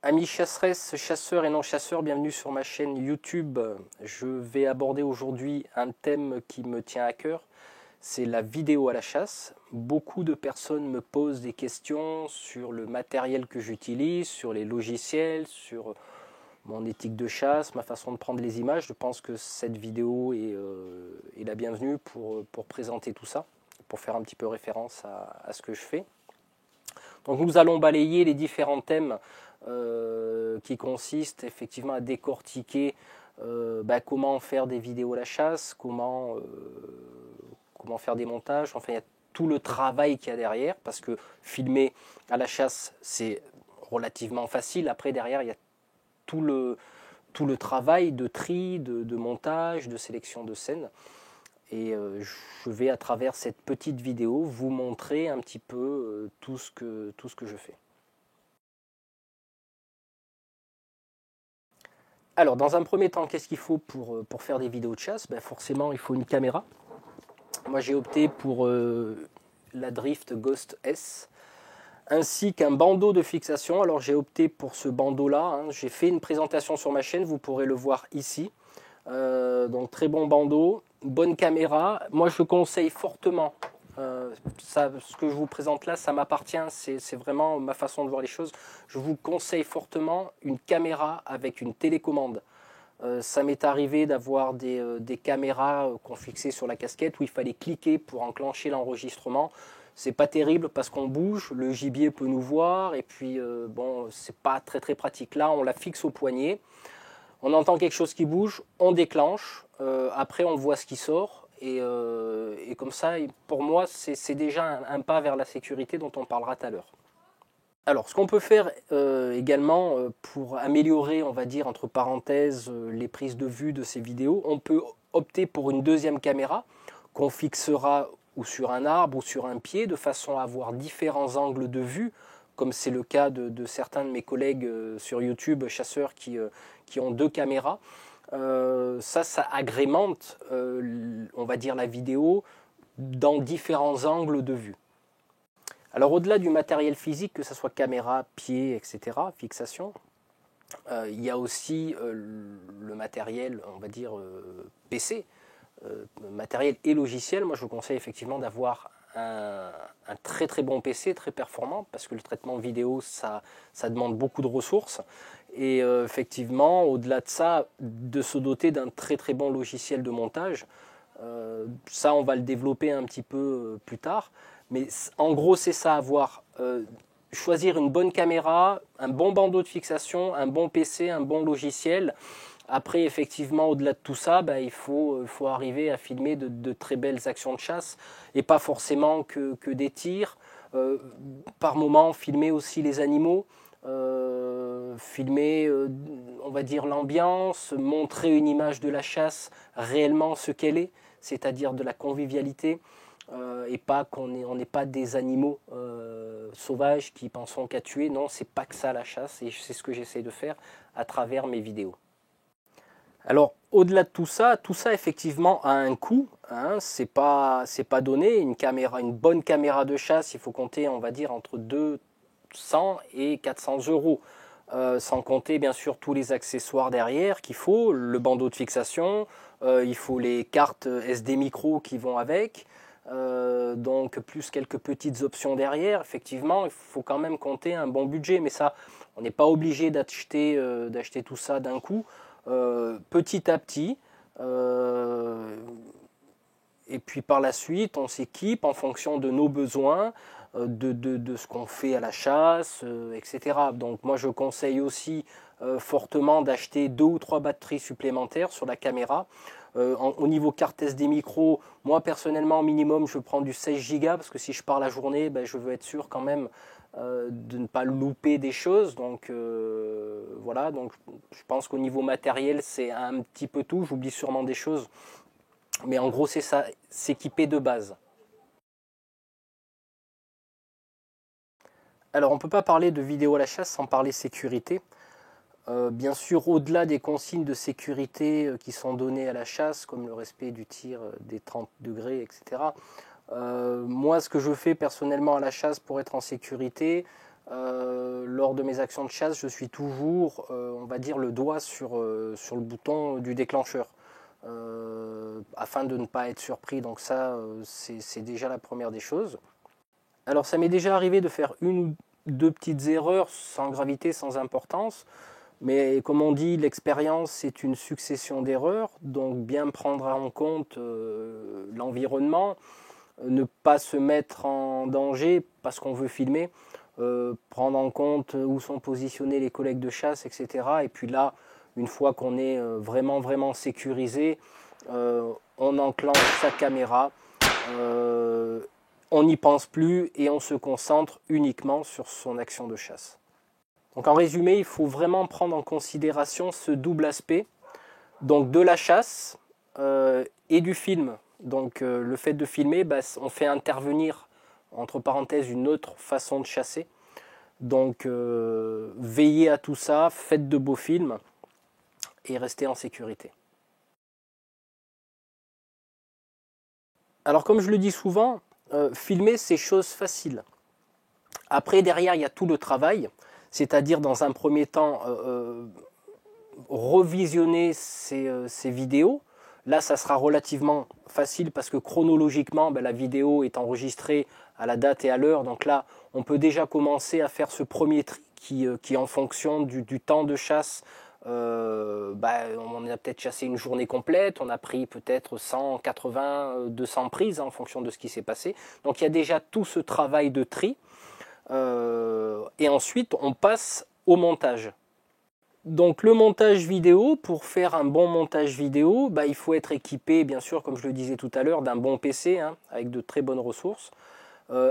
Amis chasseresses, chasseurs et non-chasseurs, bienvenue sur ma chaîne YouTube. Je vais aborder aujourd'hui un thème qui me tient à cœur, c'est la vidéo à la chasse. Beaucoup de personnes me posent des questions sur le matériel que j'utilise, sur les logiciels, sur mon éthique de chasse, ma façon de prendre les images. Je pense que cette vidéo est la bienvenue pour présenter tout ça, pour faire un petit peu référence à ce que je fais. Donc nous allons balayer les différents thèmes qui consistent effectivement à décortiquer comment faire des vidéos à la chasse, comment faire des montages, enfin il y a tout le travail qu'il y a derrière, parce que filmer à la chasse c'est relativement facile, après derrière il y a tout le travail de tri, de montage, de sélection de scènes. Et je vais à travers cette petite vidéo vous montrer un petit peu tout ce que je fais. Alors dans un premier temps, qu'est-ce qu'il faut pour faire des vidéos de chasse? Forcément il faut une caméra. Moi j'ai opté pour la Drift Ghost S, ainsi qu'un bandeau de fixation. Alors j'ai opté pour ce bandeau là, j'ai fait une présentation sur ma chaîne, vous pourrez le voir ici. Donc très bon bandeau, bonne caméra. Moi je conseille fortement, ce que je vous présente là ça m'appartient, c'est vraiment ma façon de voir les choses. Je vous conseille fortement une caméra avec une télécommande. Ça m'est arrivé d'avoir des caméras qu'on fixait sur la casquette où il fallait cliquer pour enclencher l'enregistrement. C'est pas terrible parce qu'on bouge, le gibier peut nous voir et puis bon, c'est pas très pratique. Là on la fixe au poignet. On entend quelque chose qui bouge, on déclenche, après on voit ce qui sort, et comme ça, pour moi, c'est déjà un pas vers la sécurité dont on parlera tout à l'heure. Alors, ce qu'on peut faire également pour améliorer, on va dire, entre parenthèses, les prises de vue de ces vidéos, on peut opter pour une deuxième caméra qu'on fixera ou sur un arbre ou sur un pied, de façon à avoir différents angles de vue, comme c'est le cas de certains de mes collègues sur YouTube, chasseurs qui ont deux caméras. Ça agrémente, on va dire, la vidéo dans différents angles de vue. Alors au-delà du matériel physique, que ce soit caméra, pied, etc., fixation, il y a aussi le matériel, on va dire, PC, matériel et logiciel. Moi je vous conseille effectivement d'avoir un très bon PC, très performant, parce que le traitement vidéo ça demande beaucoup de ressources, et effectivement au-delà de ça, de se doter d'un très bon logiciel de montage. Ça on va le développer un petit peu plus tard, mais en gros c'est ça, avoir choisir une bonne caméra, un bon bandeau de fixation, un bon PC, un bon logiciel. Après, effectivement, au-delà de tout ça, il faut arriver à filmer de très belles actions de chasse, et pas forcément que des tirs. Par moment, filmer aussi les animaux, filmer, on va dire, l'ambiance, montrer une image de la chasse réellement ce qu'elle est, c'est-à-dire de la convivialité, et pas qu'on n'est pas des animaux sauvages qui pensons qu'à tuer. Non, c'est pas que ça la chasse, et c'est ce que j'essaie de faire à travers mes vidéos. Alors, au-delà de tout ça effectivement a un coût, c'est pas donné. Une bonne caméra de chasse, il faut compter, on va dire, entre 200 et 400 euros, sans compter bien sûr tous les accessoires derrière qu'il faut, le bandeau de fixation, il faut les cartes SD micro qui vont avec, donc plus quelques petites options derrière. Effectivement, il faut quand même compter un bon budget, mais ça, on n'est pas obligé d'acheter tout ça d'un coup. Petit à petit, et puis par la suite on s'équipe en fonction de nos besoins, de ce qu'on fait à la chasse, etc. Donc moi je conseille aussi fortement d'acheter 2 ou 3 batteries supplémentaires sur la caméra. Au niveau carte SD micro, moi personnellement minimum je prends du 16 Go, parce que si je pars la journée, je veux être sûr quand même de ne pas louper des choses. Donc voilà, donc je pense qu'au niveau matériel c'est un petit peu tout, j'oublie sûrement des choses, mais en gros c'est ça, s'équiper de base. Alors on ne peut pas parler de vidéo à la chasse sans parler sécurité. Bien sûr, au-delà des consignes de sécurité qui sont données à la chasse, comme le respect du tir des 30 degrés, etc., moi, ce que je fais personnellement à la chasse pour être en sécurité, lors de mes actions de chasse, je suis toujours, on va dire, le doigt sur le bouton du déclencheur, afin de ne pas être surpris. Donc ça, c'est déjà la première des choses. Alors ça m'est déjà arrivé de faire une ou deux petites erreurs sans gravité, sans importance. Mais comme on dit, l'expérience c'est une succession d'erreurs, donc bien prendre en compte l'environnement, ne pas se mettre en danger parce qu'on veut filmer, prendre en compte où sont positionnés les collègues de chasse, etc. Et puis là, une fois qu'on est vraiment sécurisé, on enclenche sa caméra, on n'y pense plus et on se concentre uniquement sur son action de chasse. Donc en résumé, il faut vraiment prendre en considération ce double aspect, donc de la chasse et du film. Donc le fait de filmer, on fait intervenir, entre parenthèses, une autre façon de chasser. Donc veillez à tout ça, faites de beaux films et restez en sécurité. Alors comme je le dis souvent, filmer c'est chose facile. Après derrière il y a tout le travail, c'est-à-dire dans un premier temps revisionner ces vidéos. Là, ça sera relativement facile parce que chronologiquement, la vidéo est enregistrée à la date et à l'heure. Donc là, on peut déjà commencer à faire ce premier tri qui en fonction du temps de chasse, on a peut-être chassé une journée complète, on a pris peut-être 100, 80, 200 prises en fonction de ce qui s'est passé. Donc il y a déjà tout ce travail de tri. Et ensuite, on passe au montage. Donc le montage vidéo, pour faire un bon montage vidéo, il faut être équipé, bien sûr, comme je le disais tout à l'heure, d'un bon PC, avec de très bonnes ressources,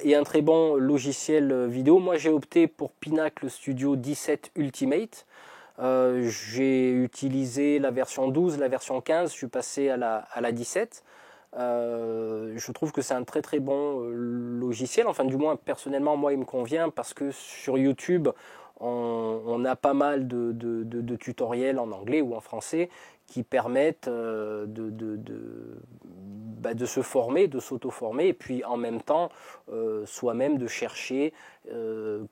et un très bon logiciel vidéo. Moi j'ai opté pour Pinacle Studio 17 Ultimate. J'ai utilisé la version 12, la version 15, je suis passé à la 17. Je trouve que c'est un très bon logiciel, enfin du moins personnellement moi il me convient parce que sur YouTube on a pas mal de tutoriels en anglais ou en français qui permettent de se former, de s'auto-former et puis en même temps soi-même de chercher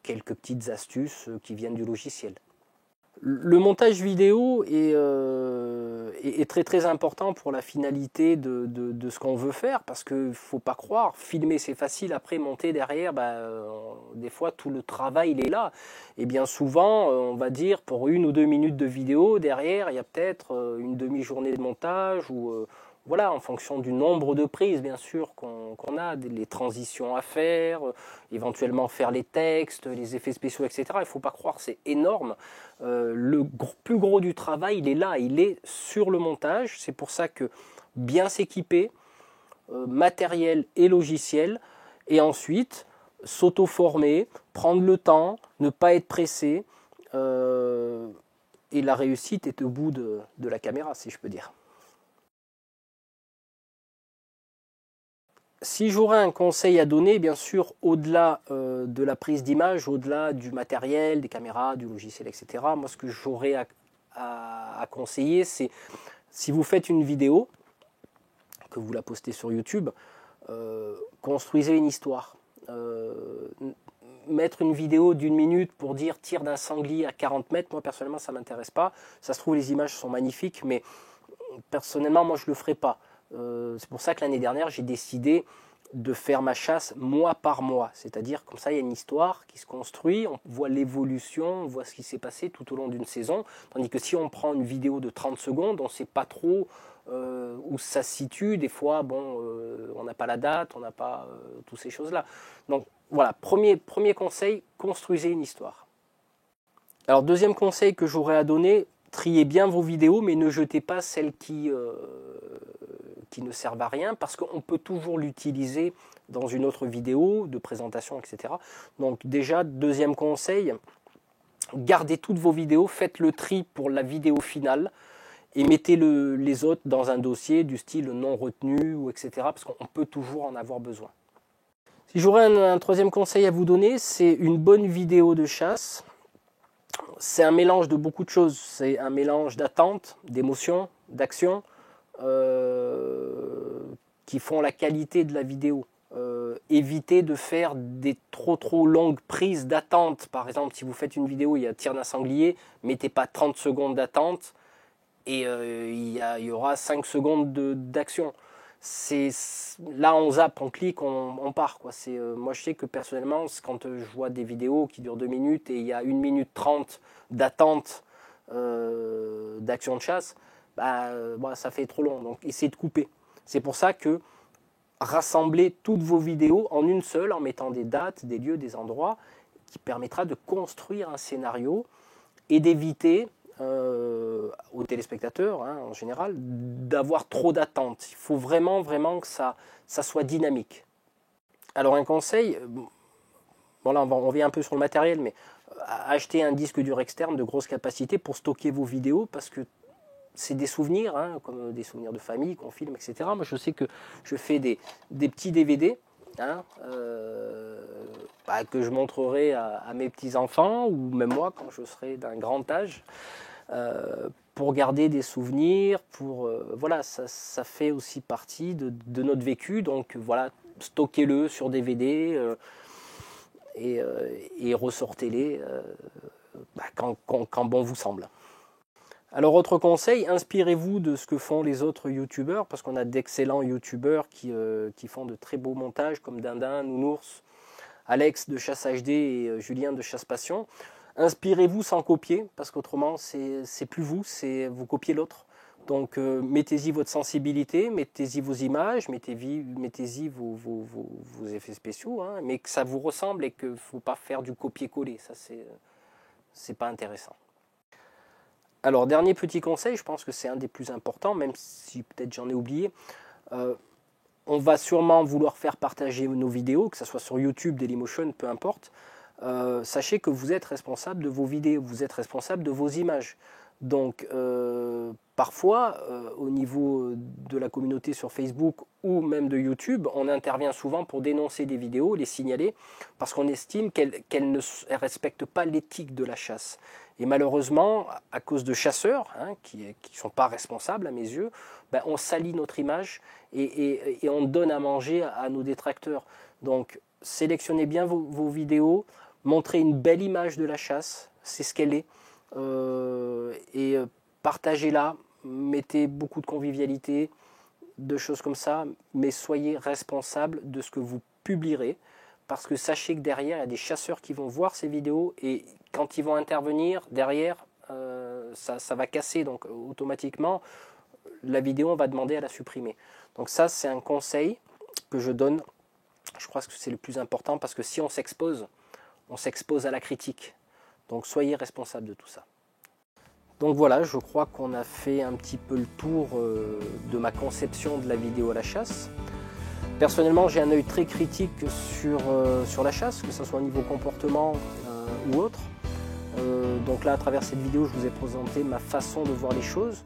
quelques petites astuces qui viennent du logiciel. Le montage vidéo est très important pour la finalité de ce qu'on veut faire parce qu'il ne faut pas croire, filmer c'est facile, après monter derrière, des fois tout le travail il est là. Et bien souvent, on va dire pour 1 ou 2 minutes de vidéo, derrière il y a peut-être une demi-journée de montage ou voilà, en fonction du nombre de prises, bien sûr, qu'on a, les transitions à faire, éventuellement faire les textes, les effets spéciaux, etc. Il ne faut pas croire, c'est énorme. Le plus gros du travail, il est là, il est sur le montage. C'est pour ça que bien s'équiper, matériel et logiciel, et ensuite s'auto-former, prendre le temps, ne pas être pressé, et la réussite est au bout de la caméra, si je peux dire. Si j'aurais un conseil à donner, bien sûr, au-delà de la prise d'image, au-delà du matériel, des caméras, du logiciel, etc., moi ce que j'aurais à conseiller, c'est si vous faites une vidéo, que vous la postez sur YouTube, construisez une histoire. Mettre une vidéo d'1 minute pour dire tir d'un sanglier à 40 mètres, moi personnellement ça ne m'intéresse pas. Ça se trouve les images sont magnifiques, mais personnellement moi je ne le ferai pas. C'est pour ça que l'année dernière, j'ai décidé de faire ma chasse mois par mois. C'est-à-dire, comme ça, il y a une histoire qui se construit, on voit l'évolution, on voit ce qui s'est passé tout au long d'une saison. Tandis que si on prend une vidéo de 30 secondes, on ne sait pas trop où ça se situe. Des fois, on n'a pas la date, on n'a pas toutes ces choses-là. Donc voilà, premier conseil, construisez une histoire. Alors, deuxième conseil que j'aurais à donner, triez bien vos vidéos, mais ne jetez pas celles qui ne servent à rien, parce qu'on peut toujours l'utiliser dans une autre vidéo de présentation, etc. Donc déjà, deuxième conseil, gardez toutes vos vidéos, faites le tri pour la vidéo finale, et mettez les autres dans un dossier du style non retenu, ou etc. Parce qu'on peut toujours en avoir besoin. Si j'aurais un troisième conseil à vous donner, c'est une bonne vidéo de chasse. C'est un mélange de beaucoup de choses. C'est un mélange d'attente, d'émotion, d'action, qui font la qualité de la vidéo. évitez de faire des trop longues prises d'attente. Par exemple, si vous faites une vidéo, il y a tir d'un sanglier, mettez pas 30 secondes d'attente et il y aura 5 secondes d'action. Là on zappe, on clique, on part quoi. Moi je sais que personnellement quand je vois des vidéos qui durent 2 minutes et il y a 1 minute 30 d'attente d'action de chasse, ça fait trop long, donc essayez de couper. C'est pour ça que rassemblez toutes vos vidéos en une seule en mettant des dates, des lieux, des endroits qui permettra de construire un scénario et d'éviter aux téléspectateurs en général d'avoir trop d'attentes. Il faut vraiment que ça soit dynamique. Alors un conseil, bon là on revient un peu sur le matériel, mais acheter un disque dur externe de grosse capacité pour stocker vos vidéos parce que c'est des souvenirs, comme des souvenirs de famille qu'on filme, etc. Moi je sais que je fais des petits DVD que je montrerai à mes petits-enfants ou même moi quand je serai d'un grand âge. Pour garder des souvenirs, voilà, ça fait aussi partie de notre vécu, donc voilà, stockez-le sur DVD et ressortez-les quand bon vous semble. Alors autre conseil, inspirez-vous de ce que font les autres youtubeurs, parce qu'on a d'excellents youtubeurs qui font de très beaux montages comme Dindin, Nounours, Alex de Chasse HD et Julien de Chasse Passion. Inspirez-vous sans copier, parce qu'autrement, c'est plus vous, vous copiez l'autre. Donc, mettez-y votre sensibilité, mettez-y vos images, mettez-y vos effets spéciaux, mais que ça vous ressemble et qu'il ne faut pas faire du copier-coller. Ça, c'est pas intéressant. Alors, dernier petit conseil, je pense que c'est un des plus importants, même si peut-être j'en ai oublié. On va sûrement vouloir faire partager nos vidéos, que ce soit sur YouTube, Dailymotion, peu importe. Sachez que vous êtes responsable de vos vidéos, vous êtes responsable de vos images. Donc parfois, au niveau de la communauté sur Facebook ou même de YouTube, on intervient souvent pour dénoncer des vidéos, les signaler, parce qu'on estime qu'elles ne respectent pas l'éthique de la chasse. Et malheureusement, à cause de chasseurs qui ne sont pas responsables à mes yeux, on salit notre image et on donne à manger à nos détracteurs. Donc sélectionnez bien vos vidéos, montrez une belle image de la chasse, c'est ce qu'elle est, et partagez-la, mettez beaucoup de convivialité, de choses comme ça, mais soyez responsable de ce que vous publierez, parce que sachez que derrière, il y a des chasseurs qui vont voir ces vidéos, et quand ils vont intervenir, derrière, ça va casser, donc automatiquement, la vidéo, on va demander à la supprimer. Donc ça, c'est un conseil que je donne. Je crois que c'est le plus important, parce que si on s'expose à la critique. Donc soyez responsable de tout ça. Donc voilà, je crois qu'on a fait un petit peu le tour de ma conception de la vidéo à la chasse. Personnellement, j'ai un œil très critique sur la chasse, que ce soit au niveau comportement ou autre. Donc là, à travers cette vidéo, je vous ai présenté ma façon de voir les choses.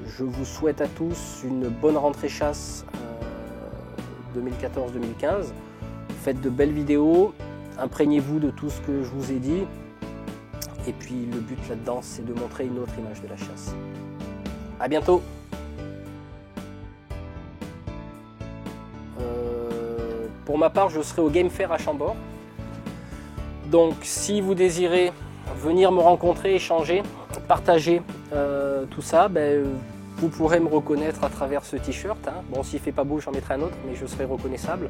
Je vous souhaite à tous une bonne rentrée chasse 2014-2015. Faites de belles vidéos, imprégnez-vous de tout ce que je vous ai dit. Et puis le but là-dedans, c'est de montrer une autre image de la chasse. À bientôt. Pour ma part, je serai au Game Fair à Chambord. Donc si vous désirez venir me rencontrer, échanger, partager tout ça, vous pourrez me reconnaître à travers ce t-shirt. Bon, s'il ne fait pas beau, j'en mettrai un autre, mais je serai reconnaissable.